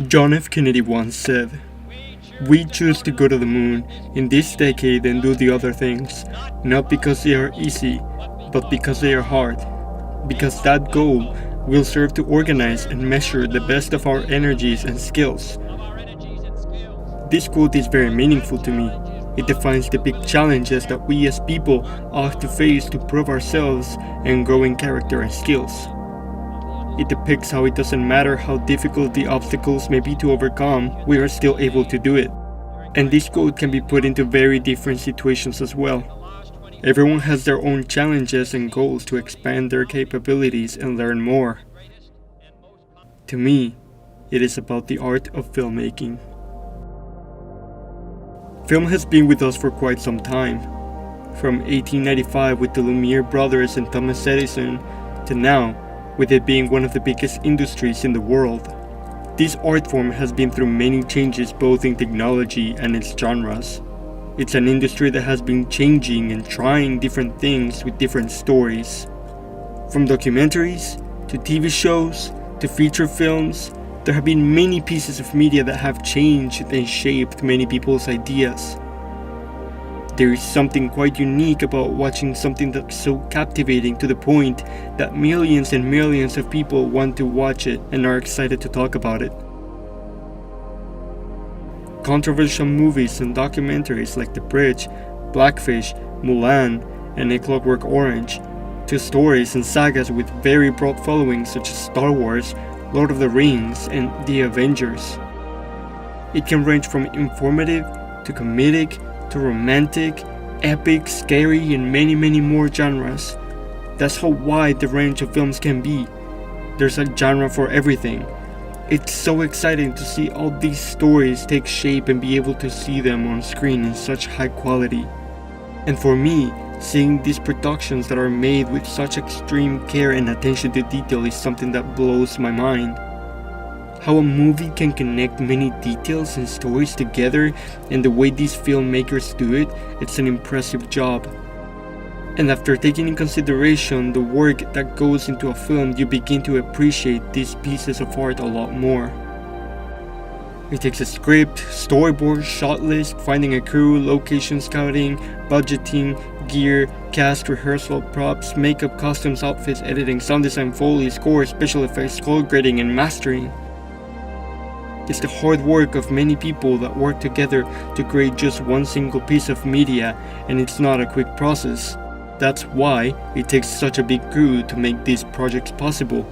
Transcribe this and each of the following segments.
John F. Kennedy once said, "We choose to go to the moon in this decade and do the other things, not because they are easy, but because they are hard. Because that goal will serve to organize and measure the best of our energies and skills." This quote is very meaningful to me. It defines the big challenges that we as people ought to face to prove ourselves and grow in character and skills. It depicts how it doesn't matter how difficult the obstacles may be to overcome, we are still able to do it. And this quote can be put into very different situations as well. Everyone has their own challenges and goals to expand their capabilities and learn more. To me, it is about the art of filmmaking. Film has been with us for quite some time. From 1895 with the Lumiere brothers and Thomas Edison to now, with it being one of the biggest industries in the world. This art form has been through many changes both in technology and its genres. It's an industry that has been changing and trying different things with different stories. From documentaries, to TV shows, to feature films, there have been many pieces of media that have changed and shaped many people's ideas. There is something quite unique about watching something that's so captivating to the point that millions and millions of people want to watch it and are excited to talk about it. Controversial movies and documentaries like The Bridge, Blackfish, Mulan, and A Clockwork Orange, to stories and sagas with very broad followings such as Star Wars, Lord of the Rings, and The Avengers. It can range from informative to comedic to romantic, epic, scary, and many more genres. That's how wide the range of films can be. There's a genre for everything. It's so exciting to see all these stories take shape and be able to see them on screen in such high quality. And for me, seeing these productions that are made with such extreme care and attention to detail is something that blows my mind. How a movie can connect many details and stories together, and the way these filmmakers do it, it's an impressive job. And after taking in consideration the work that goes into a film, you begin to appreciate these pieces of art a lot more. It takes a script, storyboard, shot list, finding a crew, location scouting, budgeting, gear, cast, rehearsal, props, makeup, costumes, outfits, editing, sound design, foley, score, special effects, color grading, and mastering. It's the hard work of many people that work together to create just one single piece of media, and it's not a quick process. That's why it takes such a big crew to make these projects possible.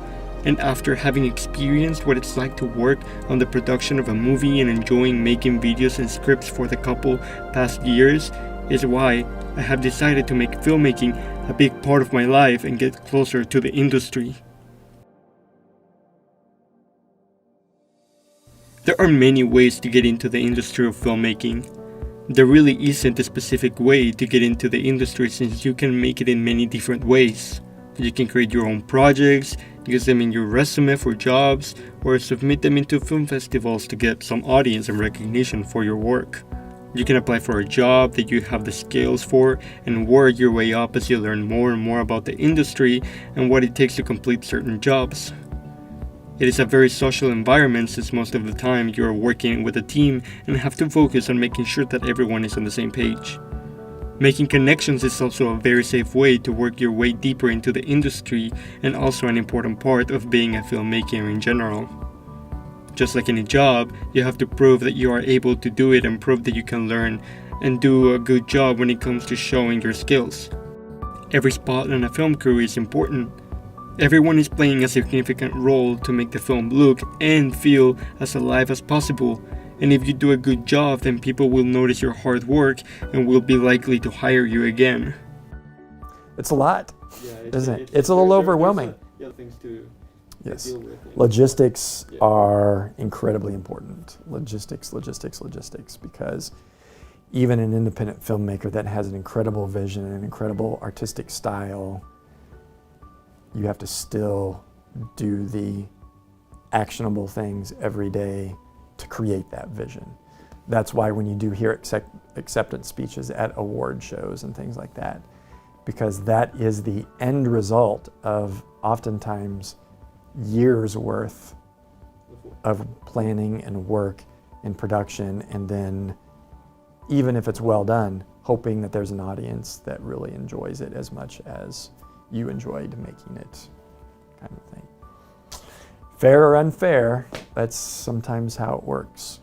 And after having experienced what it's like to work on the production of a movie and enjoying making videos and scripts for the couple past years, is why I have decided to make filmmaking a big part of my life and get closer to the industry. There are many ways to get into the industry of filmmaking. There really isn't a specific way to get into the industry since you can make it in many different ways. You can create your own projects, use them in your resume for jobs, or submit them into film festivals to get some audience and recognition for your work. You can apply for a job that you have the skills for and work your way up as you learn more and more about the industry and what it takes to complete certain jobs. It is a very social environment since most of the time you are working with a team and have to focus on making sure that everyone is on the same page. Making connections is also a very safe way to work your way deeper into the industry and also an important part of being a filmmaker in general. Just like any job, you have to prove that you are able to do it and prove that you can learn and do a good job when it comes to showing your skills. Every spot on a film crew is important. Everyone is playing a significant role to make the film look and feel as alive as possible, and if you do a good job, then people will notice your hard work and will be likely to hire you again. It's a lot, isn't it? It's a little overwhelming. Things to Yes. deal with. Logistics are incredibly important. Logistics, because even an independent filmmaker that has an incredible vision and an incredible artistic style, you have to still do the actionable things every day to create that vision. That's why when you do hear acceptance speeches at award shows and things like that, because that is the end result of oftentimes years worth of planning and work and production, and then even if it's well done, hoping that there's an audience that really enjoys it as much as you enjoyed making it, kind of thing. Fair or unfair, that's sometimes how it works.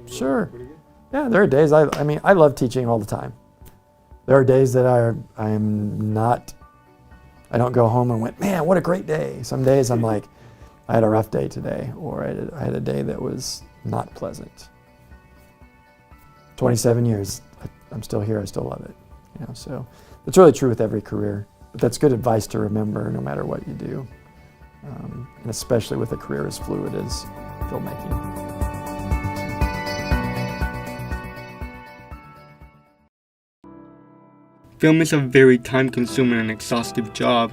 Sure. Yeah, there are days, I mean, I love teaching all the time. There are days that I don't go home and went, man, what a great day. Some days I'm like, I had a rough day today, or I had a day that was not pleasant. 27 years, I'm still here, I still love it. You know, so it's really true with every career. But that's good advice to remember no matter what you do. And especially with a career as fluid as filmmaking. Film is a very time-consuming and exhaustive job.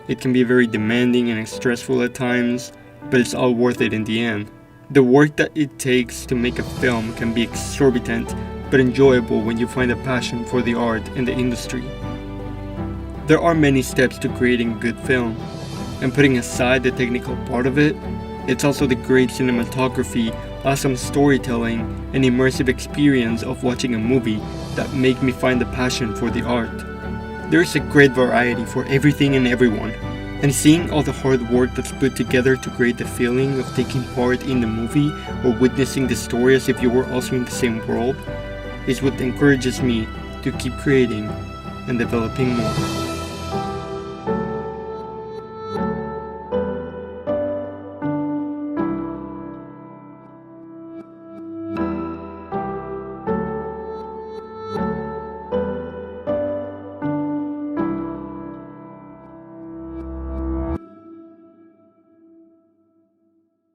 It can be very demanding and stressful at times, but it's all worth it in the end. The work that it takes to make a film can be exorbitant, but enjoyable when you find a passion for the art and the industry. There are many steps to creating a good film, and putting aside the technical part of it, it's also the great cinematography, awesome storytelling, and immersive experience of watching a movie that make me find the passion for the art. There is a great variety for everything and everyone, and seeing all the hard work that's put together to create the feeling of taking part in the movie or witnessing the story as if you were also in the same world is what encourages me to keep creating and developing more.